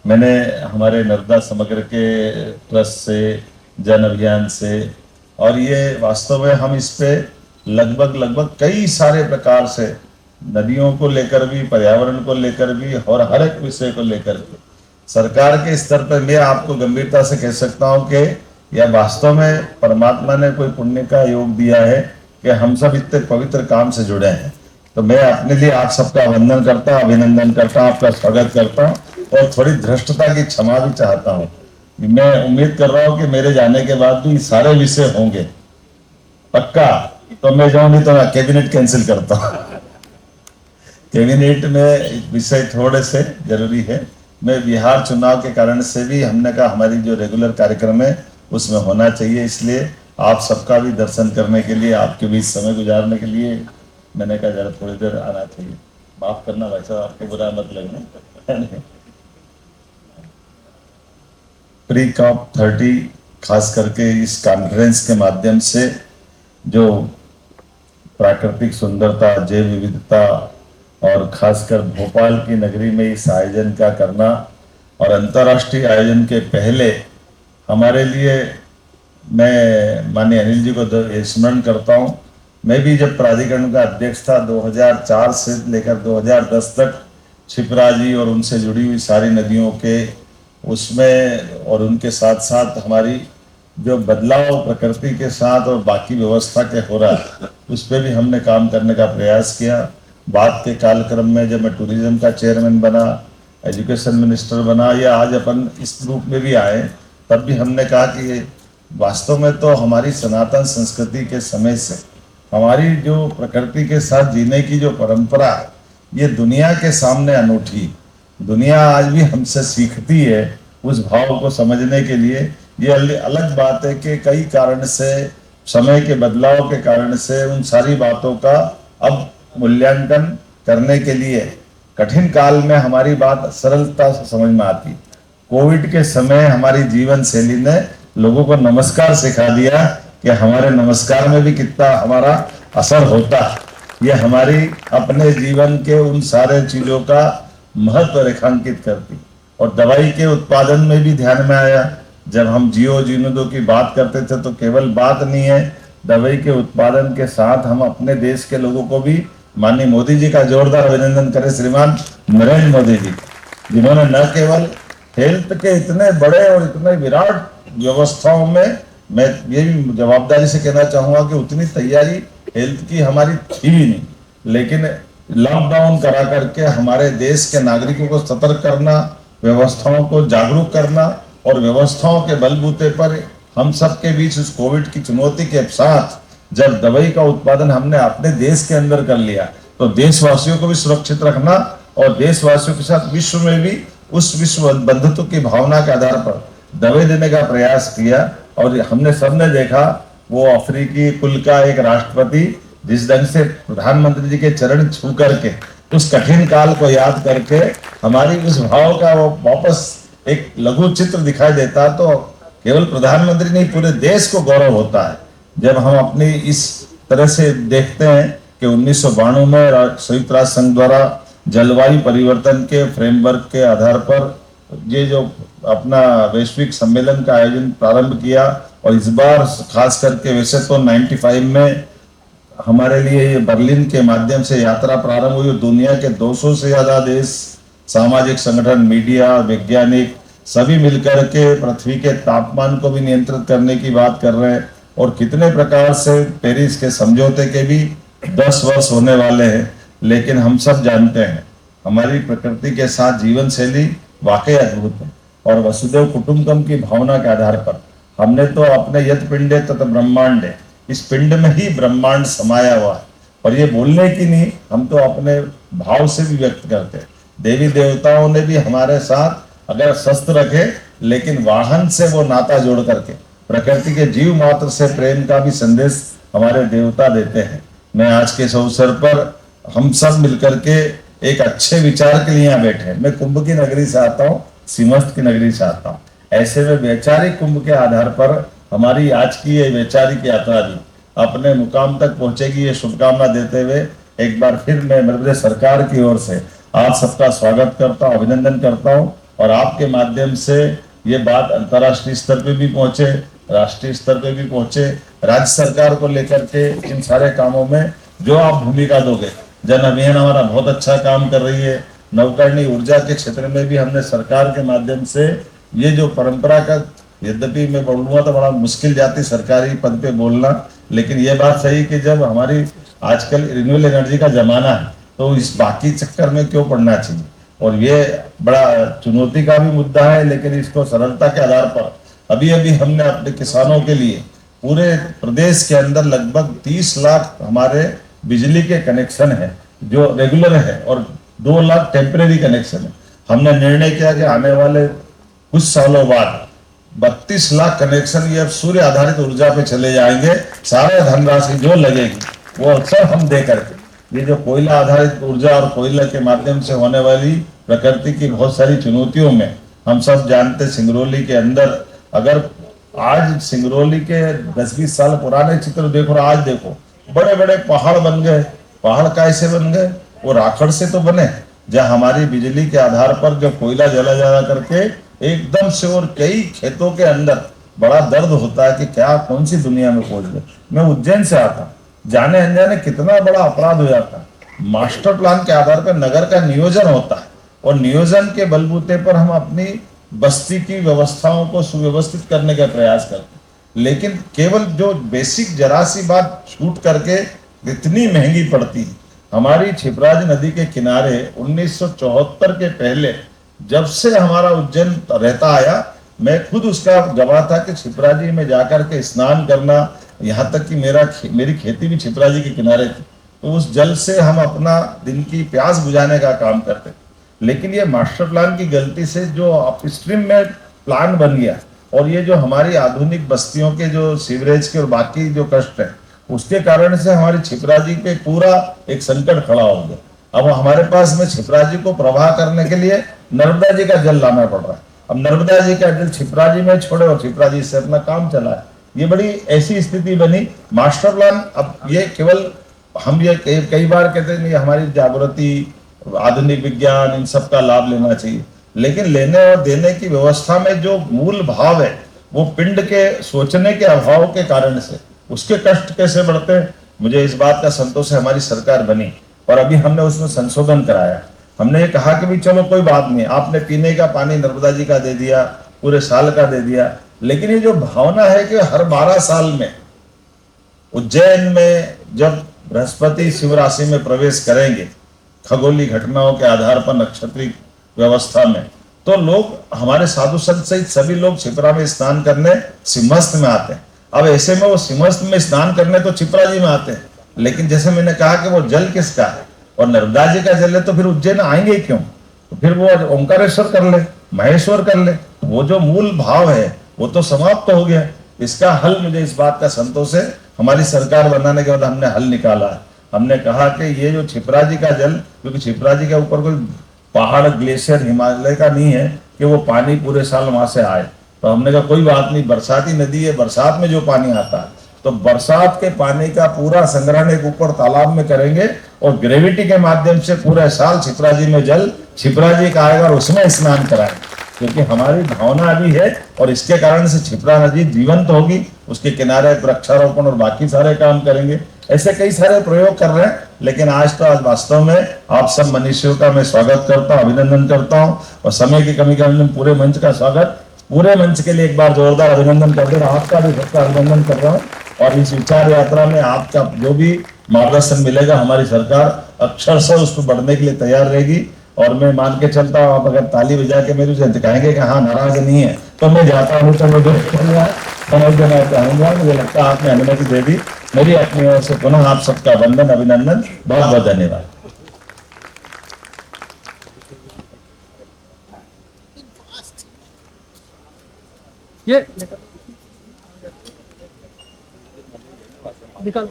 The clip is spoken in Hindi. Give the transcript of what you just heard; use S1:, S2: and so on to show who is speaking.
S1: मैंने हमारे नर्मदा समग्र के ट्रस्ट से, जन अभियान से, और ये वास्तव में हम इस पे लगभग कई सारे प्रकार से नदियों को लेकर भी, पर्यावरण को लेकर भी और हर एक विषय को लेकर भी सरकार के स्तर पर मैं आपको गंभीरता से कह सकता हूं कि यह वास्तव में परमात्मा ने कोई पुण्य का योग दिया है कि हम सब इतने पवित्र काम से जुड़े हैं। तो मैं अपने लिए आप सबका वंदन करता, अभिनंदन करता, आपका स्वागत करता हूं और थोड़ी धृष्टता की क्षमा भी चाहता हूं। मैं उम्मीद कर रहा हूं कि मेरे जाने के बाद भी सारे विषय होंगे पक्का। तो मैं जाऊं, नहीं तो मैं कैबिनेट कैंसिल करता हूं। कैबिनेट में विषय थोड़े से जरूरी है। मैं बिहार चुनाव के कारण से भी हमने कहा हमारी जो रेगुलर कार्यक्रम है उसमें होना चाहिए, इसलिए आप सबका भी दर्शन करने के लिए, आपके बीच समय गुजारने के लिए मैंने कहा जरा थोड़ी देर आना चाहिए। माफ करना भाई साहब, आपको बुरा मत लगना। प्री कॉप 30 खास करके इस कॉन्फ्रेंस के माध्यम से जो प्राकृतिक सुंदरता, जैव विविधता और खासकर भोपाल की नगरी में इस आयोजन का करना और अंतर्राष्ट्रीय आयोजन के पहले हमारे लिए, मैं माननीय अनिल जी को स्मरण करता हूं। मैं भी जब प्राधिकरण का अध्यक्ष था 2004 से लेकर 2010 तक क्षिप्रा जी और उनसे जुड़ी हुई सारी नदियों के उसमें और उनके साथ साथ हमारी जो बदलाव प्रकृति के साथ और बाकी व्यवस्था के हो रहा है उस पर भी हमने काम करने का प्रयास किया। बाद के कालक्रम में जब मैं टूरिज्म का चेयरमैन बना, एजुकेशन मिनिस्टर बना, या आज अपन इस रूप में भी आए, तब भी हमने कहा कि वास्तव में तो हमारी सनातन संस्कृति के समय से हमारी जो प्रकृति के साथ जीने की जो परंपरा है ये दुनिया के सामने अनूठी, दुनिया आज भी हमसे सीखती है उस भाव को समझने के लिए। ये अलग बात है कि कई कारण से, समय के बदलाव के कारण से उन सारी बातों का अब मूल्यांकन करने के लिए कठिन काल में हमारी बात सरलता से समझ में आती। कोविड के समय हमारी जीवन शैली ने लोगों को नमस्कार सिखा दिया कि हमारे नमस्कार में भी कितना हमारा असर होता है। ये हमारी अपने जीवन के उन सारे चीजों का महत्व रेखांकित करती। और दवाई के उत्पादन में भी ध्यान में आया, जब हम जियो जीनोदो की बात करते थे तो केवल बात नहीं है, दवाई के उत्पादन के साथ हम अपने देश के लोगों को भी, माननीय मोदी जी का जोरदार अभिनंदन करें, श्रीमान नरेंद्र मोदी जी, जिन्होंने न केवल हेल्थ के इतने बड़े और इतने विराट व्यवस्थाओं में, मैं ये भी जवाबदारी से कहना चाहूंगा कि उतनी तैयारी हेल्थ की हमारी थी भी नहीं, लेकिन लॉकडाउन करा करके हमारे देश के नागरिकों को सतर्क करना, व्यवस्थाओं को जागरूक करना और व्यवस्थाओं के बलबूते पर हम सब के बीच उस कोविड की चुनौती के साथ जब दवाई का उत्पादन हमने अपने देश के अंदर कर लिया तो देशवासियों को भी सुरक्षित रखना और देशवासियों के साथ विश्व में भी उस विश्व बंधुत्व की भावना के आधार पर दवाई देने का प्रयास किया। और हमने सबने देखा वो अफ्रीकी कुल का एक राष्ट्रपति जिस ढंग से प्रधानमंत्री जी के चरण छू करके उस कठिन काल को याद करके हमारी उस भाव का वो वापस एक लघु चित्र दिखाई देता, तो केवल प्रधानमंत्री नहीं पूरे देश को गौरव होता है जब हम अपनी इस तरह से देखते हैं कि 1992 में संयुक्त राष्ट्र संघ द्वारा जलवायु परिवर्तन के फ्रेमवर्क के आधार पर ये जो अपना वैश्विक सम्मेलन का आयोजन प्रारंभ किया। और इस बार खास करके वैसे तो 95 में हमारे लिए ये बर्लिन के माध्यम से यात्रा प्रारंभ हुई। दुनिया के 200 से ज्यादा देश, सामाजिक संगठन, मीडिया, वैज्ञानिक सभी मिलकर के पृथ्वी के तापमान को भी नियंत्रित करने की बात कर रहे हैं। और कितने प्रकार से पेरिस के समझौते के भी 10 वर्ष होने वाले हैं, लेकिन हम सब जानते हैं हमारी प्रकृति के साथ जीवन शैली वाकई अद्भुत है। और वसुदेव कुटुंबकम की भावना के आधार पर हमने तो अपने यत पिंडे तत् ब्रह्मांडे, इस पिंड में ही ब्रह्मांड समाया हुआ है। और ये बोलने की नहीं, हम तो अपने भाव से भी व्यक्त करते हैं। देवी देवताओं ने भी हमारे साथ अगर शस्त्र रखे, लेकिन वाहन से वो नाता जोड़ करके प्रकृति के जीव मात्र से प्रेम का भी संदेश हमारे देवता देते हैं। मैं आज के इस अवसर पर हम सब मिलकर के एक अच्छे विचार के लिए यहाँ बैठे हैं। मैं कुंभ की नगरी से आता हूँ, सिमस्त की नगरी से आता हूँ। ऐसे में वैचारिक कुंभ के आधार पर हमारी आज की ये वैचारिक यात्रा भी अपने मुकाम तक पहुंचेगी, ये शुभकामना देते हुए एक बार फिर मैं मध्य प्रदेश सरकार की ओर से आप सबका स्वागत करता हूँ, अभिनंदन करता हूँ। और आपके माध्यम से ये बात अंतर्राष्ट्रीय स्तर पे भी पहुंचे, राष्ट्रीय स्तर पे भी पहुंचे, राज्य सरकार को लेकर के इन सारे कामों में जो आप भूमिका दोगे। जन अभियान हमारा बहुत अच्छा काम कर रही है। नवकरणीय ऊर्जा के क्षेत्र में भी हमने सरकार के माध्यम से ये जो परंपरा का, यद्यपि मैं बोलूंगा तो बड़ा मुश्किल जाती सरकारी पद पे बोलना, लेकिन ये बात सही कि जब हमारी आजकल रिन्यूएबल एनर्जी का जमाना है तो इस बाकी चक्कर में क्यों पड़ना चाहिए। और ये बड़ा चुनौती का भी मुद्दा है, लेकिन इसको सरलता के आधार पर अभी अभी हमने अपने किसानों के लिए पूरे प्रदेश के अंदर लगभग 30 लाख हमारे बिजली के कनेक्शन है जो रेगुलर है और 2 लाख टेम्परेरी कनेक्शन है। हमने निर्णय किया कि आने वाले कुछ सालों बाद 32 लाख कनेक्शन ये अब सूर्य आधारित ऊर्जा पे चले जाएंगे। सारे धनराशि जो लगेगी वो सब हम दे करके, ये जो कोयला आधारित ऊर्जा और कोयला के माध्यम से होने वाली प्रकृति की बहुत सारी चुनौतियों में हम सब जानते, सिंगरौली के अंदर अगर आज सिंगरौली के 10-20 साल पुराने चित्र देखो और आज देखो, बड़े बड़े पहाड़ बन गए। पहाड़ कैसे बन गए? वो राखड़ से तो बने, जहाँ हमारी बिजली के आधार पर जो कोयला जला जा करके एकदम से, और कई खेतों के अंदर बड़ा दर्द होता है कि क्या कौन सी दुनिया में पहुंच गए। मैं उज्जैन से आता, जाने अनजाने कितना बड़ा अपराध हो जाता है। मास्टर प्लान के आधार पर नगर का नियोजन होता है और नियोजन के बलबूते पर हम अपनी बस्ती की व्यवस्थाओं को सुव्यवस्थित करने का प्रयास करते हैं, लेकिन केवल जो बेसिक जरा सी बात छूट करके इतनी महंगी पड़ती है। हमारी छिपराज नदी के किनारे 1974 के पहले जब से हमारा उज्जैन रहता आया, मैं खुद उसका गवाह था कि छिपराजी में जाकर के स्नान करना, यहाँ तक कि मेरी खेती भी छिपराजी के किनारे थी, तो उस जल से हम अपना दिन की प्यास बुझाने का काम करते। लेकिन ये मास्टर प्लान की गलती से जो अपस्ट्रीम में प्लान बन गया और ये जो हमारी आधुनिक बस्तियों के जो सीवरेज के और बाकी जो कष्ट है, उसके कारण से हमारी छिपराजी पे पूरा एक संकट खड़ा हो गया। अब हमारे पास में छिपराजी को प्रवाह करने के लिए नर्मदा जी का जल लाना पड़ रहा है। अब नर्मदा जी का जल छिपराजी में छोड़े और छिपराजी से अपना काम चला है। ये बड़ी ऐसी स्थिति बनी। मास्टर प्लान अब ये केवल हम ये कई बार कहते हैं नहीं, हमारी जागृति, आधुनिक विज्ञान, इन सब का लाभ लेना चाहिए, लेकिन लेने और देने की व्यवस्था में जो मूल भाव है वो पिंड के सोचने के अभाव के कारण से उसके कष्ट कैसे बढ़ते हैं। मुझे इस बात का संतोष है हमारी सरकार बनी और अभी हमने उसमें संशोधन कराया। हमने ये कहा कि भाई चलो कोई बात नहीं, आपने पीने का पानी नर्मदा जी का दे दिया, पूरे साल का दे दिया, लेकिन ये जो भावना है कि हर 12 साल में उज्जैन में जब बृहस्पति शिव राशि में प्रवेश करेंगे खगोलीय घटनाओं के आधार पर नक्षत्रीय व्यवस्था में, तो लोग हमारे साधु संत सहित सभी लोग छिपरा में स्नान करने सिंहस्थ में आते हैं। अब ऐसे में वो सिंहस्थ में स्नान करने तो छिपरा जी में आते हैं, लेकिन जैसे मैंने कहा कि वो जल किसका है और नर्मदा जी का जल है, तो फिर उज्जैन आएंगे क्यों? तो फिर वो ओंकारेश्वर कर ले, महेश्वर कर ले, वो जो मूल भाव है वो तो समाप्त हो गया। इसका हल, मुझे इस बात का संतोष है, हमारी सरकार बनाने के बाद हमने हल निकाला है। हमने कहा कि ये जो छिपरा जी का जल, क्योंकि छिपरा जी के ऊपर कोई पहाड़, ग्लेशियर हिमालय का नहीं है कि वो पानी पूरे साल वहां से आए, तो हमने कहा कोई बात नहीं, बरसाती नदी है, बरसात में जो पानी आता है तो बरसात के पानी का पूरा संग्रहण एक ऊपर तालाब में करेंगे और ग्रेविटी के माध्यम से पूरे साल छिपरा जी में जल छिपरा जी का आएगा और उसमें स्नान कराएंगे, क्योंकि हमारी भावना भी है और इसके कारण से छिपरा नदी जीवंत होगी। उसके किनारे वृक्षारोपण और बाकी सारे काम करेंगे। ऐसे कई सारे प्रयोग कर रहे हैं, लेकिन आज तो आज वास्तव में आप सब मनुष्यों का मैं स्वागत करता हूँ, अभिनंदन करता हूँ और समय की कमी के कारण पूरे मंच का स्वागत, पूरे मंच के लिए एक बार जोरदार अभिनंदन कर दे रहा हूं। आपका भी सबका अभिनंदन कर रहा हूँ और इस विचार यात्रा में आपका जो भी मार्गदर्शन मिलेगा हमारी सरकार अक्षरशः उस पर बढ़ने के लिए तैयार रहेगी। और मैं मान के चलता हूँ, आप अगर ताली बजा के मेरे से कहेंगे कि हाँ नाराज नहीं है, तो मैं जाता हूँ, तो मुझे समझ देना चाहूंगा। मुझे लगता है आपने अनुमति दे दी। मेरी अपनी ओर से पुनः आप सबका वंदन, अभिनंदन, बहुत बहुत धन्यवाद।
S2: ये निकाल